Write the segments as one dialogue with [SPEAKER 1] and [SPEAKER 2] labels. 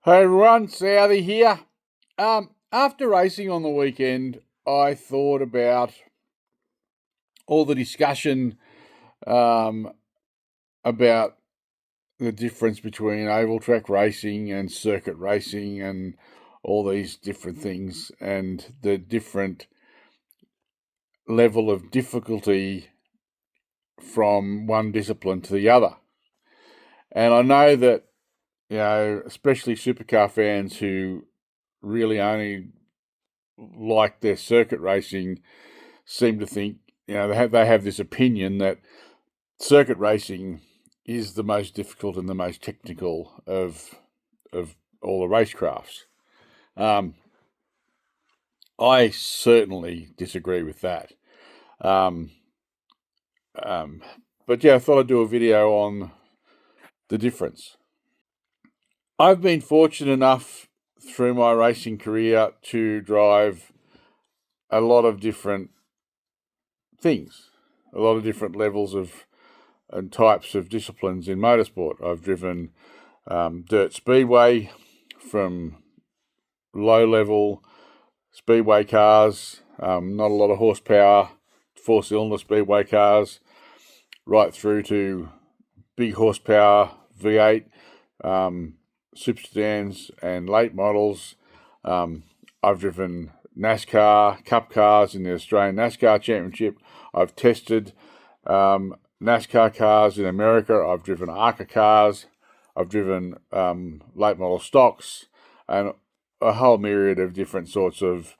[SPEAKER 1] Hey everyone, Southie here. After racing on the weekend, I thought about all the discussion about the difference between oval track racing and circuit racing and all these different things and the different level of difficulty from one discipline to the other. And I know that, especially supercar fans who really only like their circuit racing seem to think, they have this opinion that circuit racing is the most difficult and the most technical of all the racecrafts. I certainly disagree with that. But yeah, I thought I'd do a video on the difference. I've been fortunate enough through my racing career to drive a lot of different things, a lot of different levels of and types of disciplines in motorsport. I've driven Dirt-Speedway, from low-level speedway cars, not a lot of horsepower, four-cylinder speedway cars, right through to big horsepower V8 super sedans and late models. I've driven NASCAR Cup cars in the Australian NASCAR Championship. I've tested NASCAR cars in America. I've driven ARCA cars. I've driven late model stocks and a whole myriad of different sorts of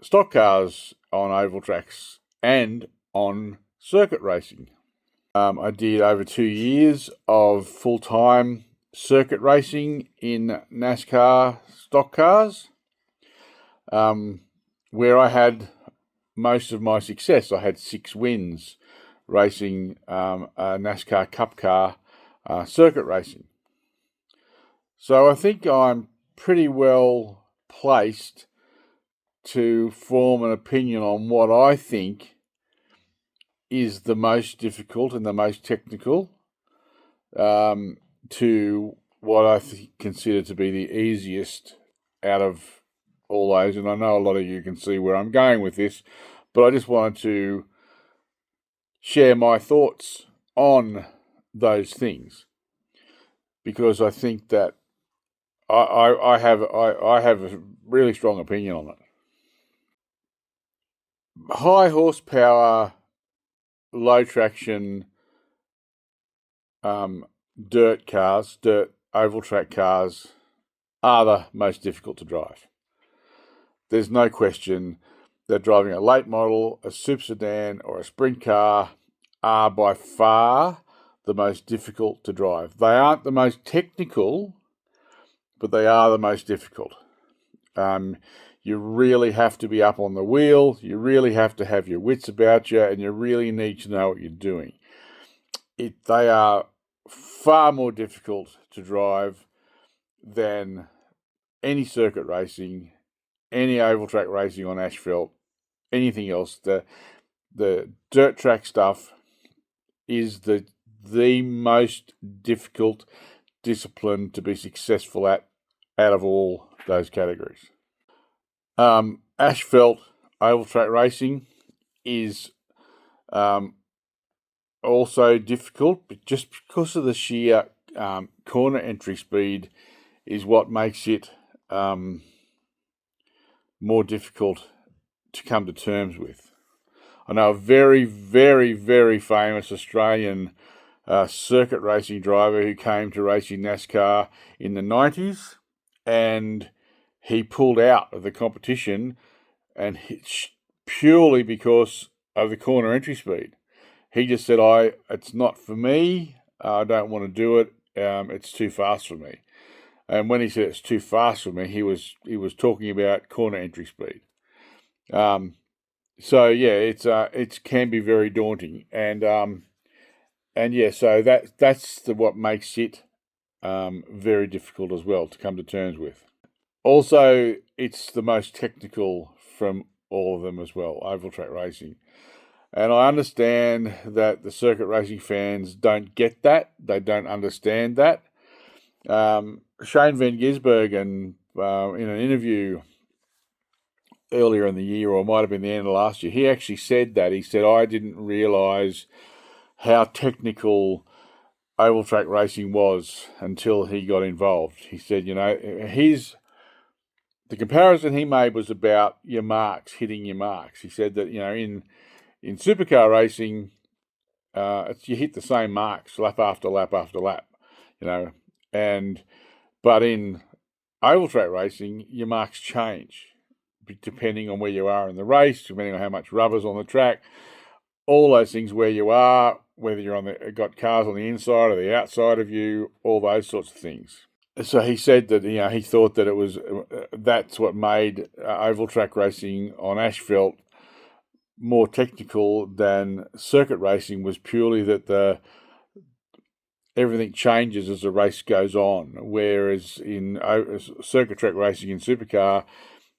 [SPEAKER 1] stock cars on oval tracks and on circuit racing. I did over 2 years of full-time circuit racing in NASCAR stock cars, where I had most of my success. I had 6 wins racing a NASCAR Cup car circuit racing. So I think I'm pretty well placed to form an opinion on what I think is the most difficult and the most technical, to what I consider to be the easiest out of all those. And I know a lot of you can see where I'm going with this, but I just wanted to share my thoughts on those things, because I think that I have a really strong opinion on it. High horsepower, low traction dirt oval track cars are the most difficult to drive. There's no question that driving a late model, a super sedan, or a sprint car are by far the most difficult to drive. They aren't the most technical, but they are the most difficult. You really have to be up on the wheel, you really have to have your wits about you, and you really need to know what you're doing. They are far more difficult to drive than any circuit racing, any oval track racing on asphalt, anything else. The dirt track stuff is the most difficult discipline to be successful at out of all those categories. Asphalt oval track racing is also difficult, but just because of the sheer corner entry speed is what makes it more difficult to come to terms with. I know a very, very, very famous Australian circuit racing driver who came to racing NASCAR in the 90s, and he pulled out of the competition, and purely because of the corner entry speed. He just said, it's not for me, I don't want to do it, it's too fast for me. And when he said it's too fast for me, he was talking about corner entry speed. So yeah, it can be very daunting, and yeah, so that's what makes it very difficult as well to come to terms with. Also, it's the most technical from all of them as well, oval track racing. And I understand that the circuit racing fans don't get that, they don't understand that, Shane Van Gisbergen, in an interview earlier in the year, or it might have been the end of last year, he actually said that. He said, I didn't realise how technical oval track racing was until he got involved. He said, the comparison he made was about your marks, hitting your marks. He said that, in supercar racing, you hit the same marks lap after lap after lap, but in oval track racing, your marks change depending on where you are in the race, depending on how much rubber's on the track, all those things, where you are, whether you're got cars on the inside or the outside of you, all those sorts of things. So he said that he thought that that's what made oval track racing on asphalt more technical than circuit racing, was purely that everything changes as the race goes on. Whereas in circuit track racing in supercar,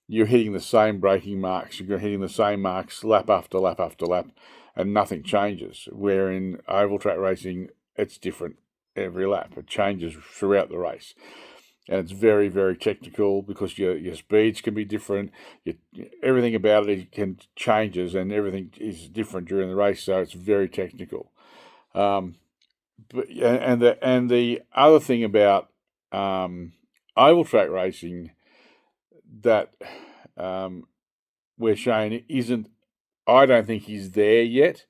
[SPEAKER 1] you're hitting the same braking marks, you're hitting the same marks lap after lap after lap, and nothing changes. Where in oval track racing, it's different every lap. It changes throughout the race. And it's very, very technical because your speeds can be different. Everything about it changes, and everything is different during the race, so it's very technical. But the other thing about oval track racing that where Shane isn't, I don't think he's there yet,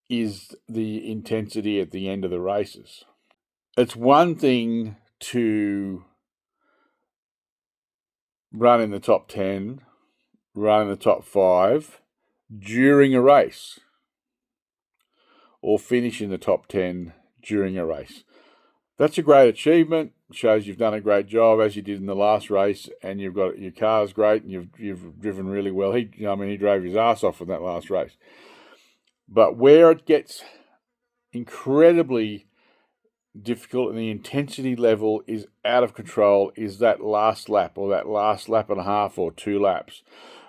[SPEAKER 1] is the intensity at the end of the races. It's one thing to run in the top 10, run in the top 5 during a race, or finish in the top 10 during a race. That's a great achievement. Shows you've done a great job, as you did in the last race, and you've got your car's great, and you've driven really well. He drove his ass off in that last race. But where it gets incredibly difficult and the intensity level is out of control is that last lap, or that last lap and a half or 2 laps,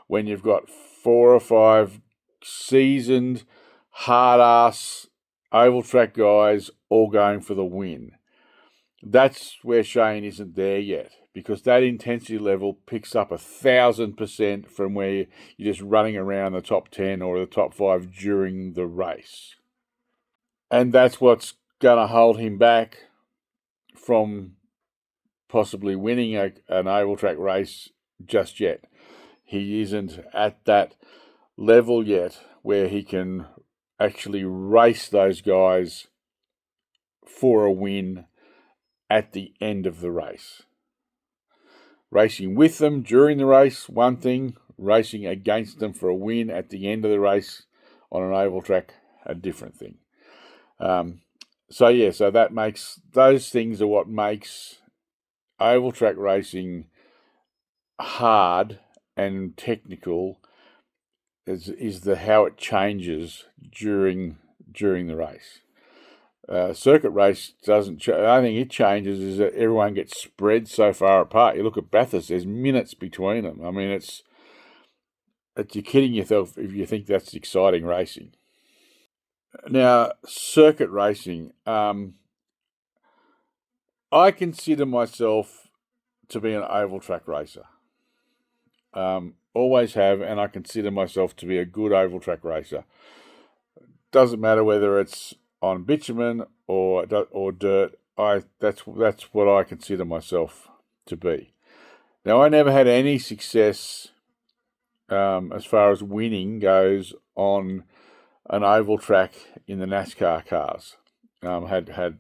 [SPEAKER 1] when you've got 4 or 5 seasoned, hard-ass oval track guys all going for the win. That's where Shane isn't there yet, because that intensity level picks up 1,000% from where you're just running around the top 10 or the top 5 during the race. And that's what's going to hold him back from possibly winning an oval track race just yet. He isn't at that level yet where he can actually race those guys for a win at the end of the race. Racing with them during the race, one thing. Racing against them for a win at the end of the race on an oval track, a different thing. So that makes, those things are what makes oval track racing hard and technical, is how it changes during the race. Circuit race doesn't. I think it changes is that everyone gets spread so far apart. You look at Bathurst; there's minutes between them. I mean, it's you're kidding yourself if you think that's exciting racing. Now, circuit racing. I consider myself to be an oval track racer. Always have, and I consider myself to be a good oval track racer. Doesn't matter whether it's on bitumen or dirt. That's what I consider myself to be. Now, I never had any success as far as winning goes on an oval track in the NASCAR cars. Had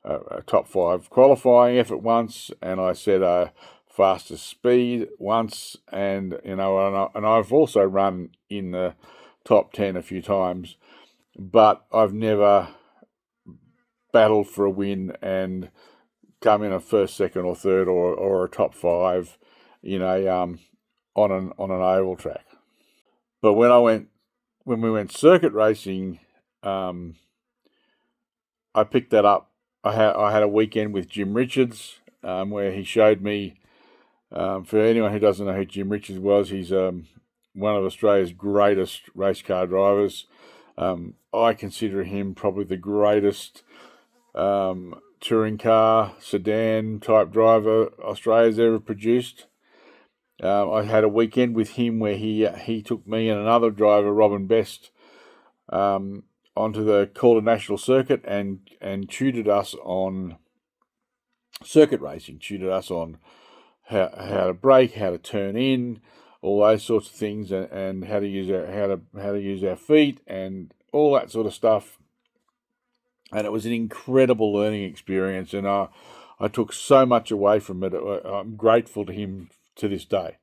[SPEAKER 1] a top 5 qualifying effort once, and I set a fastest speed once, and I've also run in the top 10 a few times, but I've never battled for a win and come in a first, second, or third, or a top 5 on an oval track. But when we went circuit racing, I picked that up. I had a weekend with Jim Richards where he showed me. For anyone who doesn't know who Jim Richards was, he's one of Australia's greatest race car drivers. I consider him probably the greatest to touring car, sedan type driver Australia's ever produced. I had a weekend with him where he took me and another driver, Robin Best, onto the Calder National Circuit and tutored us on circuit racing, tutored us on how to brake, how to turn in, all those sorts of things, and how to use our feet and all that sort of stuff. And it was an incredible learning experience, and I took so much away from it. I'm grateful to him to this day.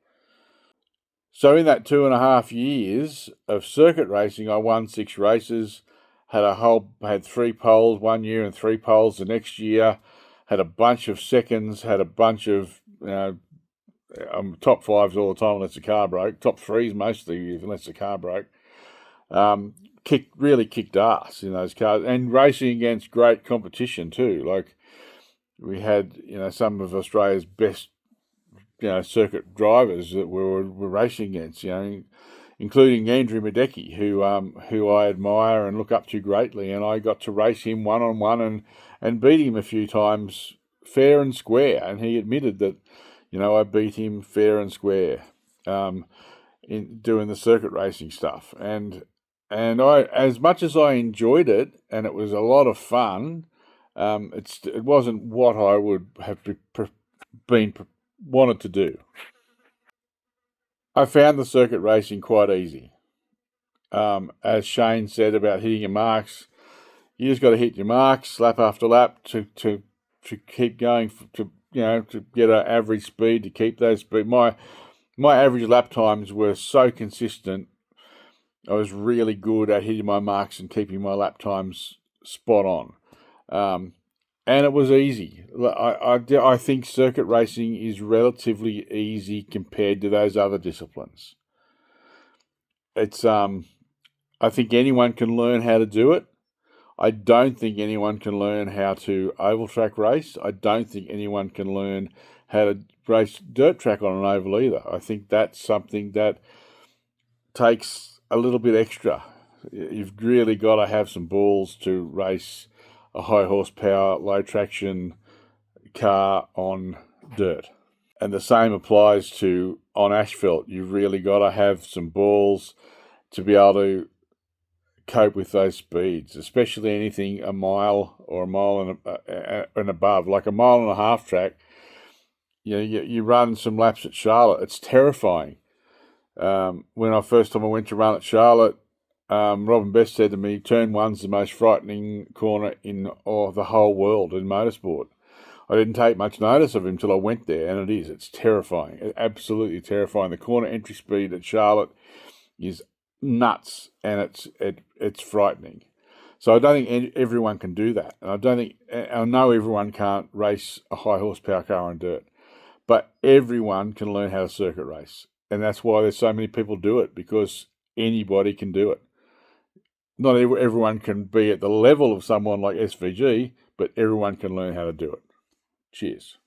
[SPEAKER 1] So in that 2.5 years of circuit racing, I won 6 races, had 3 poles one year and 3 poles the next year, had a bunch of seconds, had a bunch of top 5s all the time unless the car broke, top 3s mostly unless the car broke. Really kicked ass in those cars, and racing against great competition too. Like we had, some of Australia's best, circuit drivers that we were racing against, including Andrew Madecki, who I admire and look up to greatly, and I got to race him one-on-one and beat him a few times fair and square, and he admitted that, I beat him fair and square in doing the circuit racing stuff, and I, as much as I enjoyed it and it was a lot of fun, it wasn't what I would have been wanted to do. I found the circuit racing quite easy. As Shane said about hitting your marks, you just got to hit your marks lap after lap to keep going, to get an average speed, to keep those speed. My average lap times were so consistent. I was really good at hitting my marks and keeping my lap times spot on. And it was easy. I think circuit racing is relatively easy compared to those other disciplines. It's I think anyone can learn how to do it. I don't think anyone can learn how to oval track race. I don't think anyone can learn how to race dirt track on an oval either. I think that's something that takes a little bit extra. You've really got to have some balls to race a high horsepower, low traction car on dirt. And the same applies to on asphalt. You've really got to have some balls to be able to cope with those speeds, especially anything a mile or a mile and above, like a 1.5 mile track. You run some laps at Charlotte. It's terrifying. When I went to run at Charlotte, Robin Best said to me, turn 1's the most frightening corner in the whole world in motorsport. I didn't take much notice of him until I went there, and it's terrifying. It's absolutely terrifying. The corner entry speed at Charlotte is nuts, and it's frightening. So I don't think everyone can do that. And I know everyone can't race a high horsepower car on dirt, but everyone can learn how to circuit race. And that's why there's so many people do it, because anybody can do it. Not everyone can be at the level of someone like SVG, but everyone can learn how to do it. Cheers.